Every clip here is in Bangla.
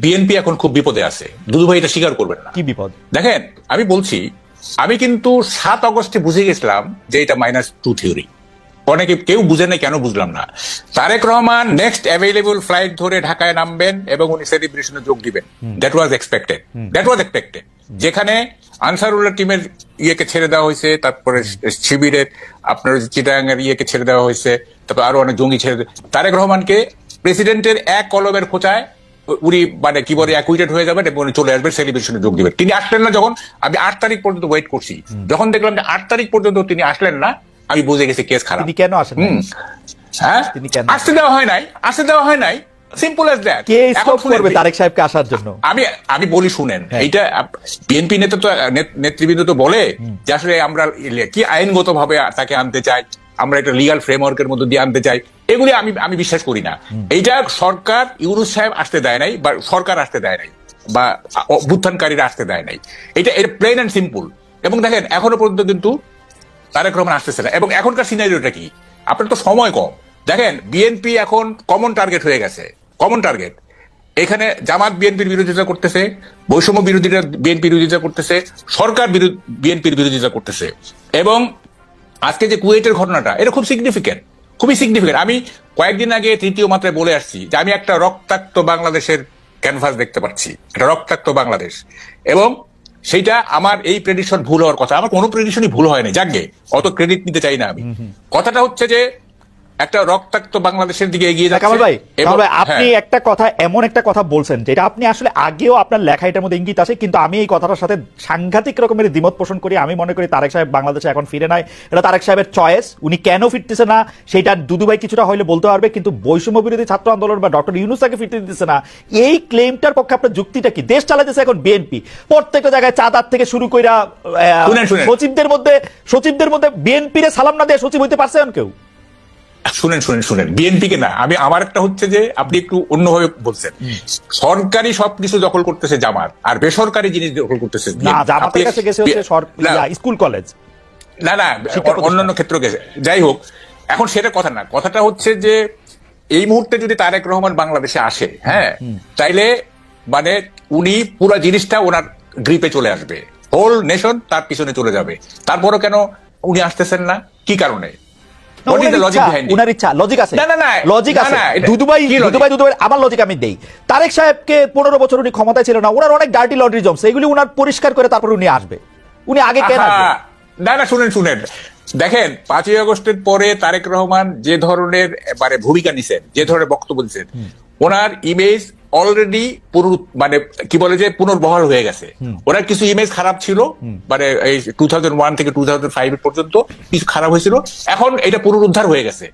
বিএনপি এখন খুব বিপদে আছে। দুদু ভাই এটা স্বীকার করবেন না। কি বিপদ? দেখেন, আমি বলছি, আমি কিন্তু 7 আগস্টে বুঝে গেছিলাম যে এটা -2 থিওরি। অনেকে কেউ বুঝে নাই, কেন বুঝলাম না। Tarek Rahman next available flight ধরে ঢাকায় নামবেন এবং উনি সেলিব্রেশনে যোগ দিবেন। That was expected. যেখানে আনসারুল্লাহ টিমের ইয়েকে ছেড়ে দেওয়া হয়েছে, তারপরে শিবিরের আপনার চিটাগাঙ্গের ইয়েকে ছেড়ে দেওয়া হয়েছে, তারপর আরো অনেক জঙ্গি ছেড়ে, তারেক রহমানকে প্রেসিডেন্টের এক কলমের খোঁচায় উনি মানে কি বলে অ্যাকুইটেড হয়ে যাবেন এবং উনি চলে আসবেন, সেলিব্রেশনে যোগ দিবেন। তিনি আসলেন না। যখন আমি 8 তারিখ পর্যন্ত ওয়েট করছি, যখন দেখলাম যে 8 তারিখ পর্যন্ত তিনি আসলেন না, আমি বুঝে গেছি কেস খারাপ। তিনি কেন আসেন? হ্যাঁ, আসতে দেওয়া হয় নাই। Simple as that. K stop করবে তারেক সাহেবকে আসার জন্য? আমি বলি, শুনেন, এইটা বিএনপি নেতৃবৃন্দ তো বলে যে আসলে আমরা কি আইনগতভাবে তাকে আনতে চাই, আমরা একটা লিগাল ফ্রেমওয়ার্কের মধ্যে দিয়ে আনতে চাই। এগুলি আমি বিশ্বাস করি না। এইটা সরকার, ইউনূস সাহেব আসতে দেয় নাই, বা সরকার আসতে দেয় নাই, বা অভ্যুত্থানকারীরা আসতে দেয় নাই। এটা প্লেন অ্যান্ড সিম্পল। এবং দেখেন, এখনো পর্যন্ত কিন্তু তারেক রহমান আসতেছে না। এবং এখনকার সিনারিওটা কি, আপনার তো সময় কম। দেখেন, বিএনপি এখন কমন টার্গেট হয়ে গেছে। কমন টার্গেট এখানে জামাত বিএনপির বিরোধিতা করতেছে, বৈষম্য বিরোধীরা বিএনপির বিরোধিতা করতেছে, সরকার বিএনপির বিরোধিতা করতেছে। এবং আজকে যে কুয়েটের ঘটনাটা, এটা খুবই সিগনিফিকেন্ট। আমি কয়েকদিন আগে তৃতীয় মাত্রায় বলে আসছি যে আমি একটা রক্তাক্ত বাংলাদেশের ক্যানভাস দেখতে পাচ্ছি, একটা রক্তাক্ত বাংলাদেশ। এবং সেইটা আমার এই প্রেডিকশন ভুল হওয়ার কথা। আমার কোনো প্রেডিকশনই ভুল হয়নি, যাকে অত ক্রেডিট নিতে চাই না আমি। কথাটা হচ্ছে যে একটা রক্তাক্ত বাংলাদেশের দিকে এগিয়ে যাচ্ছে। কামাল ভাই, আপনি একটা কথা, এমন একটা কথা বলছেন যেটা আপনি আসলে আগেও আপনার লেখা এটার মধ্যে ইঙ্গিত আছে, কিন্তু আমি এই কথাটার সাথে সাংঘাতিক রকমের দ্বিমত পোষণ করি। আমি মনে করি তারেক সাহেব বাংলাদেশে এখন ফিরে নাই, এটা তারেক সাহেবের চয়েস। উনি কেন ফিরতেছে না সেটা দুদু ভাই কিছুটা হইলে বলতে পারবে, কিন্তু বৈষম্য বিরোধী ছাত্র আন্দোলন বা ডক্টর ইউনূস তাকে ফিরতে দিতেছে না, এই ক্লেমটার পক্ষে আপনার যুক্তিটা কি? দেশ চালাতেছে এখন বিএনপি, প্রত্যেকটা জায়গায় চাঁদার থেকে শুরু করে সচিবদের মধ্যে বিএনপির সালাম না দিয়ে সচিব হইতে পারছে কেউ? শুনেন, বিএনপিকে না, আমার একটা হচ্ছে যে আপনি একটু অন্যভাবে বলছেন। সরকারি সবকিছু দখল করতেছে জামাত, আর বেসরকারি জিনিস দখল করতেছে জামাতের কাছে গেছে হচ্ছে স্কুল কলেজ, না অন্যান্য ক্ষেত্র গেছে। যাই হোক, এখন সেটা কথা না। কথাটা হচ্ছে যে এই মুহূর্তে যদি তারেক রহমান বাংলাদেশে আসে, হ্যাঁ, তাইলে মানে উনি পুরো জিনিসটা ওনার গ্রিপে চলে আসবে, হোল নেশন তার পিছনে চলে যাবে। তারপরও কেন উনি আসতেছেন না? কি কারণে? তারেক সাহেবকে 15 বছর উনি ক্ষমতায় ছিল না, ওনার অনেক ডার্টি লটারি জমছে, এগুলি উনার পরিষ্কার করে তারপর উনি আসবে। উনি আগে কেন আসবে? না, শুনেন, দেখেন 5ই আগস্টের পরে তারেক রহমান যে ধরনের মানে ভূমিকা নিছেন, যে ধরনের বক্তব্য দিচ্ছেন, ওনার ইমেজ অলরেডি মানে কি বলে যে পুনর্বহাল হয়ে গেছে। ওনার কিছু ইমেজ খারাপ ছিল, মানে এই 2001 থেকে 2005 পর্যন্ত কিছু খারাপ হয়েছিল, এখন এটা পুনরুদ্ধার হয়ে গেছে।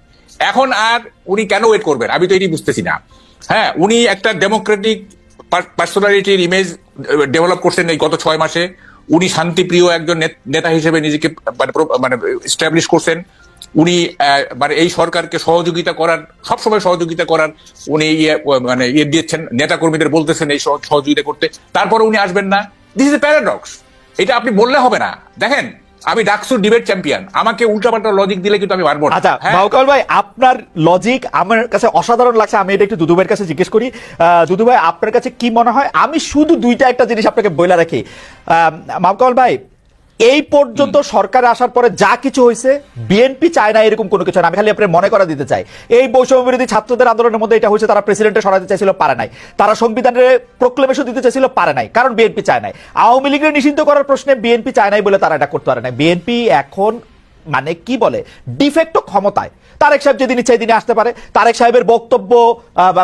এখন আর উনি কেন ওয়েট করবেন আমি তো এটি বুঝতেছি না। হ্যাঁ, উনি একটা ডেমোক্রেটিক পার্সোনালিটির ইমেজ ডেভেলপ করছেন এই গত 6 মাসে। উনি শান্তিপ্রিয় একজন নেতা হিসেবে নিজেকে মানে এস্টাবলিশ করছেন। উনি মানে এই সরকারকে সবসময় সহযোগিতা করার উনি মানে দিয়েছেন, নেতা কর্মীদের বলতেছেন এই সহযোগিতা করতে, তারপরে উনি আসবেন না। This is a paradox. এটা আপনি বললে হবে না। দেখেন, আমি ডাকসুর ডিবেট চ্যাম্পিয়ন, আমাকে উল্টাপাল্টা লজিক দিলে কিন্তু আমি পারবো না। আচ্ছা বাউকাল ভাই, আপনার লজিক আমার কাছে অসাধারণ লাগছে। আমি এটা একটু দুদু ভাইয়ের কাছে জিজ্ঞেস করি। দুদু ভাই, আপনার কাছে কি মনে হয়? আমি শুধু একটা জিনিস আপনাকে বলে রাখি, মাহকাল ভাই, এই পর্যন্ত সরকার আসার পরে যা কিছু হয়েছে বিএনপি চায় না এরকম কোনো কিছু না। আমি খালি আপনার মনে করা দিতে চাই, এই বৈষম্য বিরোধী ছাত্রদের আন্দোলনের মধ্যে এটা হয়েছে, তারা প্রেসিডেন্টে সরাতে চাইছিল, পারে নাই। তারা সংবিধানের প্রক্লেমেশন দিতে চাইছিল, পারে নাই, কারণ বিএনপি চায় নাই। আওয়ামী লীগের নিষিদ্ধ করার প্রশ্নে বিএনপি চায় নাই বলে তারা এটা করতে পারে নাই। বিএনপি এখন মানে কি বলে ডিফেক্টো ক্ষমতায়। তারেক সাহেব যেদিন ইচ্ছা দিনে আসতে পারে। তারেক সাহেবের বক্তব্য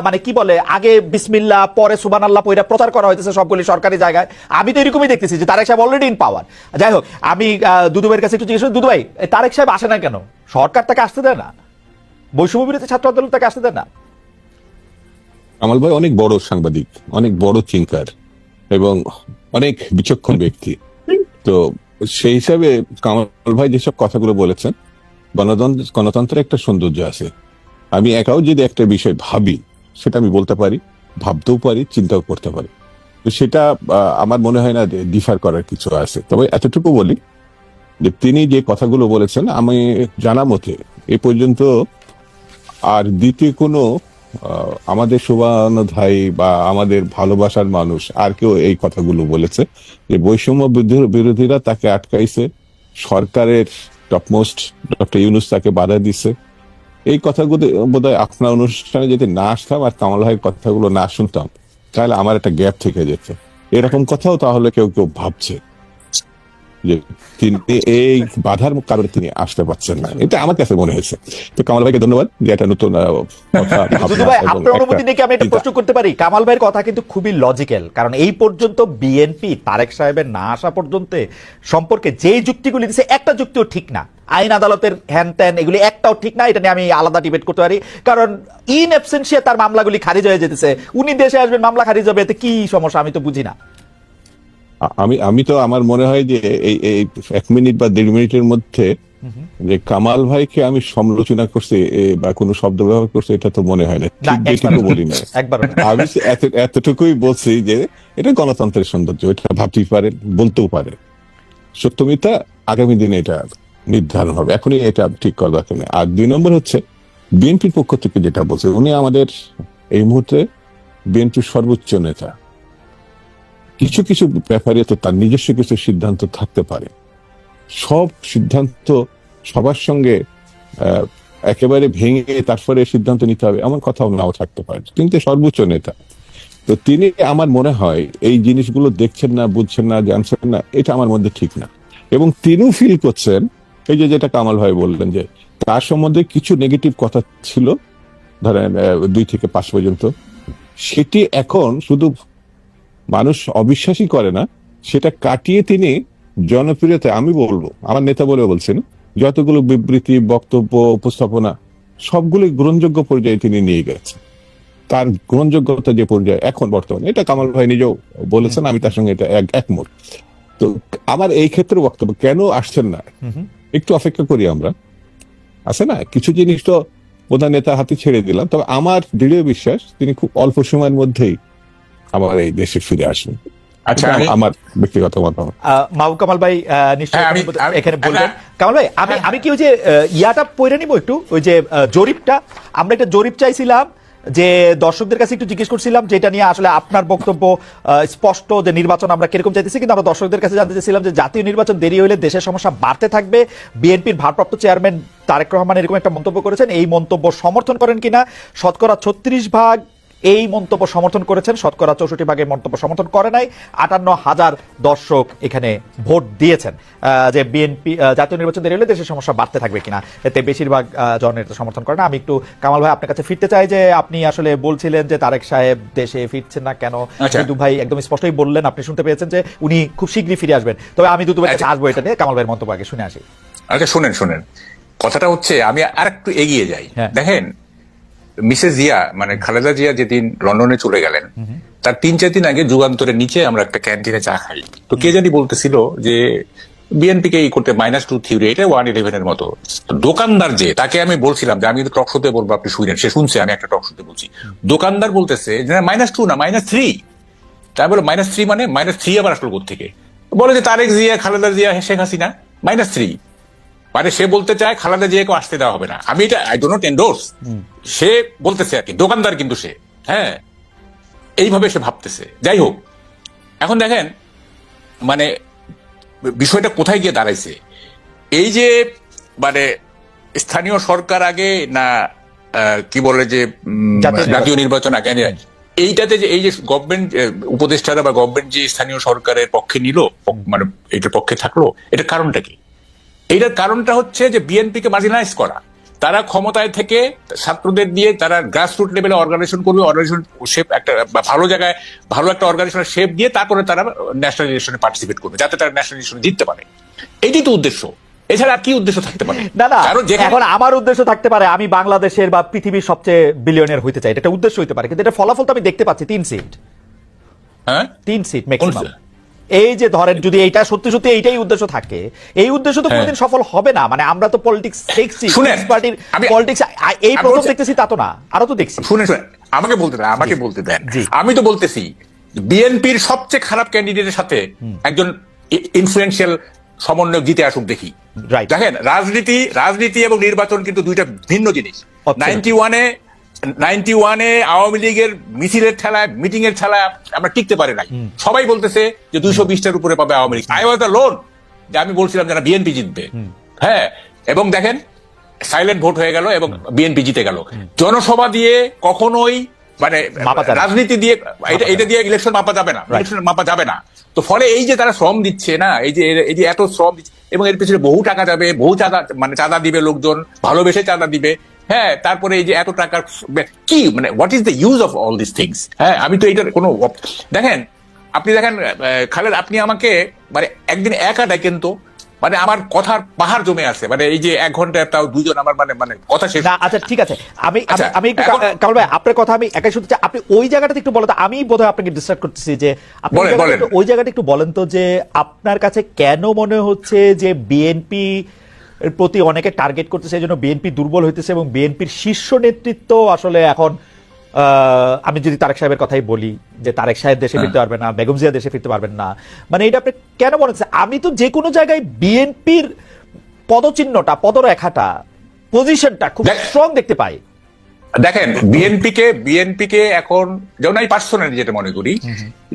মানে কি বলে, আগে বিসমিল্লাহ পরে সুবহানাল্লাহ পয়রা প্রচার করা হইতেছে সবগুলি সরকারি জায়গায়। আমি তো এরকমই দেখতেছি যে তারেক সাহেব অলরেডি ইন পাওয়ার। যাই হোক, আমি দুদু ভাইয়ের কাছে একটু জিজ্ঞেস করি, দুদু ভাই, তারেক সাহেব আসে না কেন? সরকার তাকে আসতে দেয় না, বৈষম্য বিরোধী ছাত্র আন্দোলন তাকে আসতে দেয় না। কামাল ভাই অনেক বড় সাংবাদিক, অনেক বড় থিঙ্কার এবং অনেক বিচক্ষণ ব্যক্তি। তো সেই হিসাবে কামাল ভাই যেসব কথাগুলো বলেছেন, গণতন্ত্রের একটা সৌন্দর্য আছে। আমি একাও যদি একটা বিষয় ভাবি, সেটা আমি বলতে পারি, ভাবতেও পারি, চিন্তাও করতে পারি। তো সেটা আমার মনে হয় না ডিফার করার কিছু আছে। তবে এতটুকু বলি যে তিনি যে কথাগুলো বলেছেন, আমি জানা মতে এ পর্যন্ত আর দ্বিতীয় কোনো আমাদের শুভানু ভাই বা আমাদের ভালোবাসার মানুষ আর কেউ এই কথাগুলো বলেছে যে বৈষম্য বিরোধীরা তাকে আটকাইছে, সরকারের টপমোস্ট ডক্টর ইউনূস তাকে বাধা দিছে। এই কথাগুলো বোধহয় আপনার অনুষ্ঠানে যদি না আসতাম আর কামাল ভাইয়ের কথাগুলো না শুনতাম তাহলে আমার একটা গ্যাপ থেকে যেত। এরকম কথাও তাহলে কেউ কেউ ভাবছে যে তিনি এই বাধার কারণে তিনি আসতে পারছেন না, এটা আমার কাছে মনে হয়েছে। তো কামাল ভাইকে ধন্যবাদ যে একটা নতুন আপনার অনুমতি নিয়ে আমি একটা প্রশ্ন করতে পারি? কামাল ভাইয়ের কথা কিন্তু খুবই লজিক্যাল, কারণ এই পর্যন্ত বিএনপি তারেক সাহেবের না আসা পর্যন্ত সম্পর্কে যে যুক্তিগুলি দিচ্ছে একটা যুক্তিও ঠিক না, আইন আদালতের হ্যান ত্যান এগুলি একটাও ঠিক না। এটা নিয়ে আমি আলাদা ডিবেট করতে পারি, কারণ ইন অ্যাবসেন্সিয়া তার মামলাগুলি খারিজ হয়ে যেতেছে, উনি দেশে আসবেন মামলা খারিজ হবে, এতে কি সমস্যা আমি তো বুঝি না। আমি তো আমার মনে হয় যে এই 1 মিনিট বা 1.5 মিনিটের মধ্যে যে কামাল ভাইকে আমি সমালোচনা করছি বা কোনো শব্দ ব্যবহার করছি এটা তো মনে হয় না, বলি না। আমি এতটুকুই বলছি যে এটা গণতন্ত্রের সৌন্দর্য, এটা ভাবতেই পারে, বলতেও পারে। সত্যমিতা আগামী দিনে এটা নির্ধারণ হবে, এখনই এটা ঠিক করা দরকার নেই। আর 2 নম্বর হচ্ছে বিএনপির পক্ষ থেকে যেটা বলছে, উনি আমাদের এই মুহূর্তে বিএনপির সর্বোচ্চ নেতা। কিছু কিছু ব্যাপারে তো তার নিজস্ব কিছু সিদ্ধান্ত থাকতে পারে, সব সিদ্ধান্ত সবার সঙ্গে একেবারে ভেঙে তারপরে সিদ্ধান্ত নিতে হবে এমন কথাও নাও থাকতে পারে, কিন্তু সর্বোচ্চ নেতা। তো তিনি আমার মনে হয় এই জিনিসগুলো দেখছেন না, বুঝছেন না, জানছেন না, এটা আমার মধ্যে ঠিক না। এবং তিনিও ফিল করছেন, এই যে যেটা কামাল ভাই বললেন যে তার সম্বন্ধে কিছু নেগেটিভ কথা ছিল ধরেন 2 থেকে 5 পর্যন্ত, সেটি এখন শুধু মানুষ অবিশ্বাসই করে না, সেটা কাটিয়ে তিনি জনপ্রিয়তা, আমি বলবো আমার নেতা বলে বলছেন, যতগুলো বিবৃতি, বক্তব্য, উপস্থাপনা সবগুলো গ্রহণযোগ্য পর্যায়ে তিনি নিয়ে গেছেন। তার গ্রহণযোগ্যতা যে পর্যায়ে এখন বর্তমানে, এটা কামাল ভাই নিজেও বলেছেন, আমি তার সঙ্গে এটা একমত। তো আমার এই ক্ষেত্রে বক্তব্য, কেন আসছেন না একটু অপেক্ষা করি আমরা, আছে না কিছু জিনিস তো প্রধান নেতার হাতে ছেড়ে দিলাম, তবে আমার দৃঢ় বিশ্বাস তিনি খুব অল্প সময়ের মধ্যেই আমার এই দেশে ফিরে আসবেন। আচ্ছা, আমার ব্যক্তিগত মতামত। মাহবুব কামাল ভাই নিশ্চয়ই এখানে বলবেন। কামাল ভাই, আমি কি ওই যে ইয়াটা পড়ে নিব একটু, ওই যে জরিপটা, আমরা একটা জরিপ চাইছিলাম যে দর্শকদের কাছে একটু জিজ্ঞেস করছিলাম যেটা নিয়ে আসলে আপনার বক্তব্য স্পষ্ট, যে নির্বাচন আমরা কিরকম চাইতেছি, কিন্তু আমরা দর্শকদের কাছে জানতে চাইছিলাম যে জাতীয় নির্বাচন দেরি হলে দেশের সমস্যা বাড়তে থাকবে। বিএনপির ভারপ্রাপ্ত চেয়ারম্যান তারেক রহমান এরকম একটা মন্তব্য করেছেন, এই মন্তব্য সমর্থন করেন কিনা? শতকরা 36% এই মন্তব্য সমর্থন করেছেন, শতকরা 64% মন্তব্য সমর্থন করে নাই। 58,000 দর্শক এখানে ভোট দিয়েছেন যে বিএনপি জাতীয় নির্বাচন দেরি হলে দেশের সমস্যা বাড়তে থাকবে কিনা, এতে বেশিরভাগ জনের সমর্থন করে না। আমি একটু কামাল ভাই আপনার কাছে ফিরতে চাই যে আপনি আসলে বলছিলেন যে তারেক সাহেব দেশে ফিরছেন না কেন, দুদু ভাই একদম স্পষ্টই বললেন, আপনি শুনতে পেয়েছেন যে উনি খুব শীঘ্রই ফিরে আসবেন। তবে আমি দুদু ভাইয়ের কাছে আসবো এটা নিয়ে, কামাল ভাইয়ের মন্তব্য আগে শুনে আসি। আচ্ছা শুনেন, কথাটা হচ্ছে আমি আর একটু এগিয়ে যাই। দেখেন, মিসেস জিয়া মানে খালেদা জিয়া যেদিন লন্ডনে চলে গেলেন, তার 3-4 দিন আগে যুগান্তরের নিচে আমরা একটা ক্যান্টিনে চা খাই, তো কে জানি বলতেছিল যে বিএনপি কে করতে -2 থিওরি, এটা 111 মতো। দোকানদার যে, তাকে আমি বলছিলাম যে আমি কিন্তু টক শোতে বলবো, আপনি শুনেন, সে শুনছে আমি একটা টক শোতে বলছি। দোকানদার বলতেছে যে -2 না -3। তাই বলে -3 মানে -3 আবার আসলো কোথেকে? বলে যে তারেক জিয়া, খালেদা জিয়া, শেখ হাসিনা, -3 মানে সে বলতে চায় খালেদা জিয়াকে আসতে দেওয়া হবে না। আমি এটা আই ডো নট এন্ডোর্স, সে বলতেছে আর কি, দোকানদার কিন্তু সে, হ্যাঁ, এইভাবে সে ভাবতেছে। যাই হোক, এখন দেখেন মানে বিষয়টা কোথায় গিয়ে দাঁড়াইছে। এই যে মানে স্থানীয় সরকার আগে না কি বলে যে জাতীয় নির্বাচন আগে, এইটাতে যে এই যে গভর্নমেন্ট উপদেষ্টারা বা গভর্নমেন্ট যে স্থানীয় সরকারের পক্ষে নিল, মানে এটার পক্ষে থাকলো, এটার কারণটা কি? এইটার কারণটা হচ্ছে যে বিএনপিকে মার্জিনালাইজ করা। তারা ক্ষমতায় থেকে ছাত্রদের দিয়ে তারা গ্রাসরুট লেভেলে অর্গানাইজেশন করবে, অর্গানাইজেশন শেপ একটা ভালো জায়গায় ভালো একটা অর্গানাইজেশনের শেপ দিয়ে তারপরে তারা ন্যাশনাল ইলেকশনে পার্টিসিপেট করবে, যাতে তারা ন্যাশনাল ইলেকশনে জিততে পারে। এটাই তো উদ্দেশ্য, এছাড়া আর কি উদ্দেশ্য থাকতে পারে? না, এখন আমার উদ্দেশ্য থাকতে পারে আমি বাংলাদেশের বা পৃথিবীর সবচেয়ে বিলিয়নিয়ার হইতে চাই, এটা উদ্দেশ্য হইতে পারে, কিন্তু এটা ফলাফল তো আমি দেখতে পাচ্ছি 3 সিট। হ্যাঁ, 3 সিট ম্যাক্সিমাম। এই যে ধরেন যদি এইটা সত্যি সত্যি এইটাই উদ্দেশ্য থাকে, এই উদ্দেশ্য তো কোনোদিন সফল হবে না। মানে আমরা তো পলিটিক্স দেখছি, পার্টির পলিটিক্স এই প্রথম দেখতেছি তা তো না, আরো তো দেখছি। শুনে আমাকে বলতে দেন। আমি তো বলতেছি বিএনপির সবচেয়ে খারাপ ক্যান্ডিডেটের সাথে একজন ইনফ্লুয়েন্সিয়াল সমন্বয়ক জিতে আসুক দেখি। দেখেন, রাজনীতি এবং নির্বাচন কিন্তু দুইটা ভিন্ন জিনিস। 91-এ 91-এ আওয়ামী লীগের মিছিলের ঠেলায়, মিটিং এর ঠেলায় আমরা টিকতে পারি নাই। সবাই বলতেছে যে 220টার উপরে পাবে Awami League. I was the loan, যে আমি বলছিলাম যে বিএনপি জিতবে। হ্যাঁ, এবং দেখেন সাইলেন্ট ভোট হয়ে গেল এবং বিএনপি জিতে গেল। জনসভা দিয়ে কখনোই মানে রাজনীতি দিয়ে এটা দিয়ে ইলেকশন মাপা যাবে না, ইলেকশন মাপা যাবে না। তো ফলে এই যে তারা শ্রম দিচ্ছে না, এই যে এত শ্রম দিচ্ছে এবং এর পিছনে বহু টাকা যাবে, বহু চাঁদা, মানে চাঁদা দিবে লোকজন, ভালোবেসে চাঁদা দিবে। হ্যাঁ, তারপরে এই যে এত টাকার কি মানে what is the use of all this things? হ্যাঁ, আমি তো এইটার কোনো দেখেন, আপনি দেখেন খালেদ, আপনি আমাকে মানে একদিন একা ডাকেন তো, মানে আমার কথার পাহাড় জমে আছে, মানে এই যে 1 ঘন্টা তাও দুইজন আমার মানে কথা শেষ। আচ্ছা ঠিক আছে, আমি একটু কামাল ভাই আপনার কথা আমি একাই শুনতে চাই। আপনি ওই জায়গাটাতে একটু বলেন, আমি বোধহয় আপনাকে ডিস্টার্ব করতেছি, যে আপনি ওই জায়গাটা একটু বলেন তো, যে আপনার কাছে কেন মনে হচ্ছে যে বিএনপি এর প্রতি অনেকে টার্গেট করতেছে, এই জন্য বিএনপি দুর্বল হইতেছে এবং বিএনপির শীর্ষ নেতৃত্ব আসলে এখন, আমি যদি তারেক সাহেবের কথাই বলি, যে তারেক সাহেব দেশে ফিরতে পারবে না, বেগম জিয়া দেশে ফিরতে পারবেন না, মানে এটা আপনি কেন মনে হচ্ছে? আমি তো যে কোনো জায়গায় বিএনপির পদচিহ্নটা, পদরেখাটা, পজিশনটা খুব স্ট্রং দেখতে পাই। দেখেন, বিএনপিকে এখন যেমন আমি পার্সোনালি যেটা মনে করি,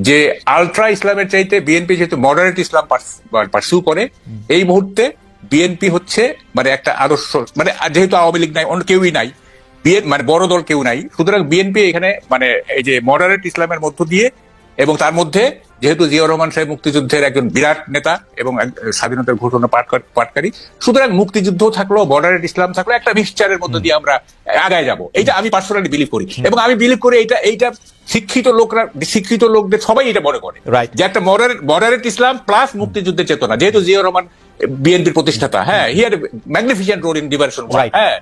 যে আলট্রা ইসলামের চাইতে বিএনপি যেহেতু মডারেট ইসলাম পার্সিউ করে, এই মুহূর্তে বিএনপি হচ্ছে মানে একটা আদর্শ, মানে যেহেতু আওয়ামী লীগ নাই, অন্য কেউই নাই, মানে বড় দল কেউ নাই, সুতরাং বিএনপি এখানে মানে এই যে মডারেট ইসলামের মধ্য দিয়ে, এবং তার মধ্যে যেহেতু জিয়াউর রহমান সাহেব মুক্তিযুদ্ধের একজন বিরাট নেতা এবং স্বাধীনতার ঘোষণা পাঠকারী, সুতরাং মুক্তিযুদ্ধ থাকলো, মডারেট ইসলাম থাকলো, একটা মিক্সচারের মধ্য দিয়ে আমরা আগায় যাব। এটা আমি পার্সোনালি বিলিভ করি, এবং আমি বিলিভ করি এইটা শিক্ষিত লোকদের সবাই এটা মনে করে যে একটা মডারেট ইসলাম প্লাস মুক্তিযুদ্ধের চেতনা, যেহেতু জিয়াউর রহমান বিএনপির প্রতিষ্ঠাতা, হ্যাঁ, he had magnificent role in liberation. হ্যাঁ,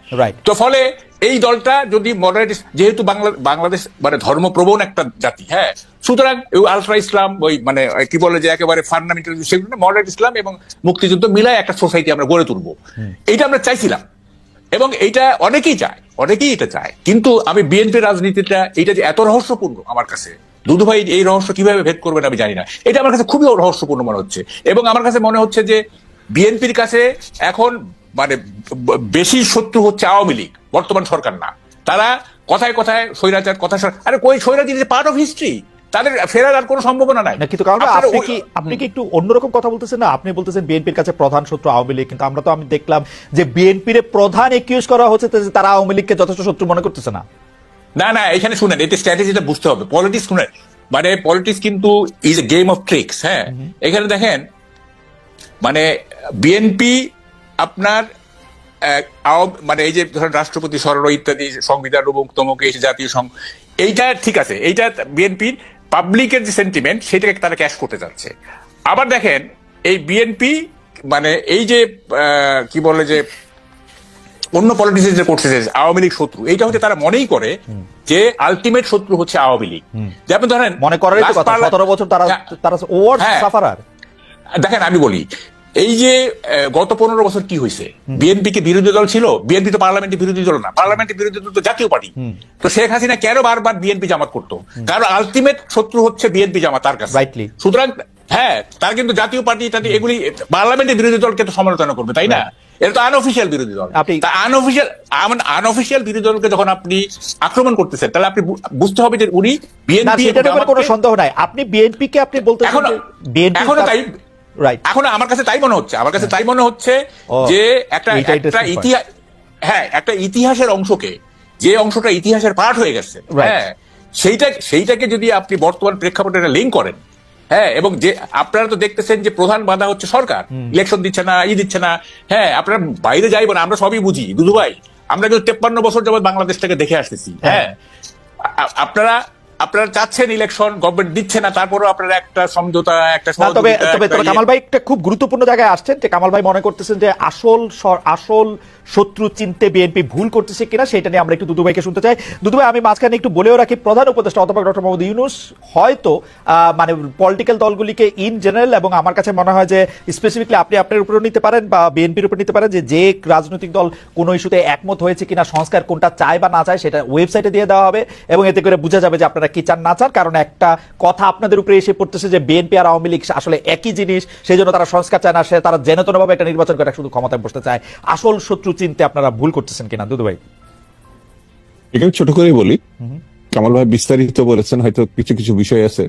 তো ফলে এই দলটা যদি মডারেট, যেহেতু বাংলাদেশ মানে ধর্মপ্রবণ একটা জাতি, হ্যাঁ, সুতরাং আলট্রা ইসলাম, ওই মানে কি বলে যে একেবারে ফান্ডামেন্টাল, সেগুলো মডারেট ইসলাম এবং মুক্তিযুদ্ধ মিলায় একটা সোসাইটি আমরা গড়ে তুলবো, এইটা আমরা চাইছিলাম, এবং এইটা অনেকেই এটা চায়। কিন্তু আমি বিএনপির রাজনীতিটা এইটা যে এত রহস্যপূর্ণ, আমার কাছে দুদু ভাই এই রহস্য কিভাবে ভেদ করবেন আমি জানি না, এটা আমার কাছে খুবই রহস্যপূর্ণ মনে হচ্ছে। এবং আমার কাছে মনে হচ্ছে যে বিএনপির কাছে এখন মানে বেশি শত্রু হচ্ছে আওয়ামী লীগ, বর্তমান সরকার না। তারা কথায় কথায় স্বৈরাচার, আরে কই স্বৈরাচার ইজ পার্ট অফ হিস্ট্রি, তাদের ফেরার আর কোনো সম্ভাবনা নাই। কিন্তু আপনি কি একটু অন্যরকম কথা বলতেছেন না? আপনি বলতেছেন বিএনপির কাছে প্রধান শত্রু আওয়ামী লীগ, কিন্তু আমি দেখলাম যে বিএনপির প্রধান একিউজ করা হচ্ছে তারা আওয়ামী লীগকে যথেষ্ট শত্রু মনে করতেছে না। না, এখানে শুনেন, এতে স্ট্র্যাটেজিটা বুঝতে হবে। পলিটিক্স শুনেন, মানে পলিটিক্স কিন্তু is a game of tricks. হ্যাঁ, এখানে দেখেন মানে বিএনপি আপনার মানে এই যে ধরেন রাষ্ট্রপতি সরল ইত্যাদি, সংবিধান তমুক, এই জাতীয় এইটা ঠিক আছে, এইটা বিএনপির পাবলিকের যে সেন্টিমেন্ট সেটাকে তারা ক্যাশ করতে যাচ্ছে। আবার দেখেন এই বিএনপি মানে এই যে কি বলে যে অন্য পলিটিক্স যে করছে আওয়ামী লীগ শত্রু, এইটা হচ্ছে তারা মনেই করে যে আলটিমেট শত্রু হচ্ছে আওয়ামী লীগ। যেমন ধরেন মনে করেন 17 বছর তারা ওয়ার্ড সাফারার। দেখেন আমি বলি, এই যে গত 15 বছর কি হয়েছে, বিএনপি কি বিরোধী দল ছিল? বিএনপি তো পার্লামেন্টের বিরোধী দল না, পার্লামেন্টের বিরোধী দল তো জাতীয় পার্টি। তো শেখ হাসিনা কেন বারবার বিএনপি জামাত করতো? কারণ আলটিমেট শত্রু হচ্ছে বিএনপি জামাত তার কাছে। সুতরাং হ্যাঁ, তার কিন্তু জাতীয় পার্টি এগুলি পার্লামেন্টের বিরোধী দলকে তো সমালোচনা করবে, তাই না? এটা তো আনঅফিসিয়াল বিরোধী দল। আনঅফিসিয়াল বিরোধী দলকে যখন আপনি আক্রমণ করতেছেন, তাহলে আপনি বুঝতে হবে যে উনি বিএনপি, কোনো সন্দেহ নাই। আপনি বিএনপিকে আপনি বলতে এখনো তাই, এখন আমার কাছে তাই মনে হচ্ছে যে একটা ইতিহাস, হ্যাঁ, একটা ইতিহাসের অংশকে, যে অংশটা ইতিহাসের পার্ট হয়ে গেছে, হ্যাঁ, সেইটাকে যদি আপনি বর্তমান প্রেক্ষাপটে লিঙ্ক করেন, হ্যাঁ, এবং যে আপনারা তো দেখতেছেন যে প্রধান বাধা হচ্ছে সরকার, ইলেকশন দিচ্ছে না, দিচ্ছে না। হ্যাঁ, আপনারা বাইরে যাইব না, আমরা সবই বুঝি দুদু ভাই, আমরা কিন্তু 53 বছর যাবৎ বাংলাদেশটাকে দেখে আসতেছি। হ্যাঁ, আপনারা চাচ্ছেন ইলেকশন, গভর্নমেন্ট দিচ্ছে না, তারপরেও আপনারা একটা সমঝোতা, একটা তবে কামাল ভাই একটা খুব গুরুত্বপূর্ণ জায়গায় আসছেন, যে কামাল ভাই মনে করতেছেন যে আসল শত্রু চিনতে বিএনপি ভুল করতেছে কিনা, সেটা নিয়ে আমরা একটু দুদু ভাইকে শুনতে চাই। দুদু ভাই, আমি মাঝখানে একটু বলেও রাখি, প্রধান উপদেষ্টা অধ্যাপক ডক্টর মোহাম্মদ ইউনূস হয়তো মানে পলিটিক্যাল দলগুলিকে ইন জেনারেল, এবং আমার কাছে মনে হয় যে স্পেসিফিকলি আপনি আপনার উপরেও নিতে পারেন বা বিএনপির উপর নিতে পারেন, যে রাজনৈতিক দল কোনো ইস্যুতে একমত হয়েছে কিনা, সংস্কার কোনটা চায় বা না চায়, সেটা ওয়েবসাইটে দিয়ে দেওয়া হবে, এবং এতে করে বোঝা যাবে যে আপনারা কি চান না চান। কারণ একটা কথা আপনাদের উপরে এসে পড়তেছে যে বিএনপি আর আওয়ামী লীগ আসলে একই জিনিস, সেই জন্য তারা সংস্কার চায় না, তারা যেনতনভাবে একটা নির্বাচন করে শুধু ক্ষমতায় বসতে চায়। আসল শত্রু চিনতে আপনারা ভুল করতেছেন কিনা দুদু ভাই? এখানে ছোট করেই বলি, কামাল ভাই বিস্তারিত বলেছেন, হয়তো কিছু কিছু বিষয় আছে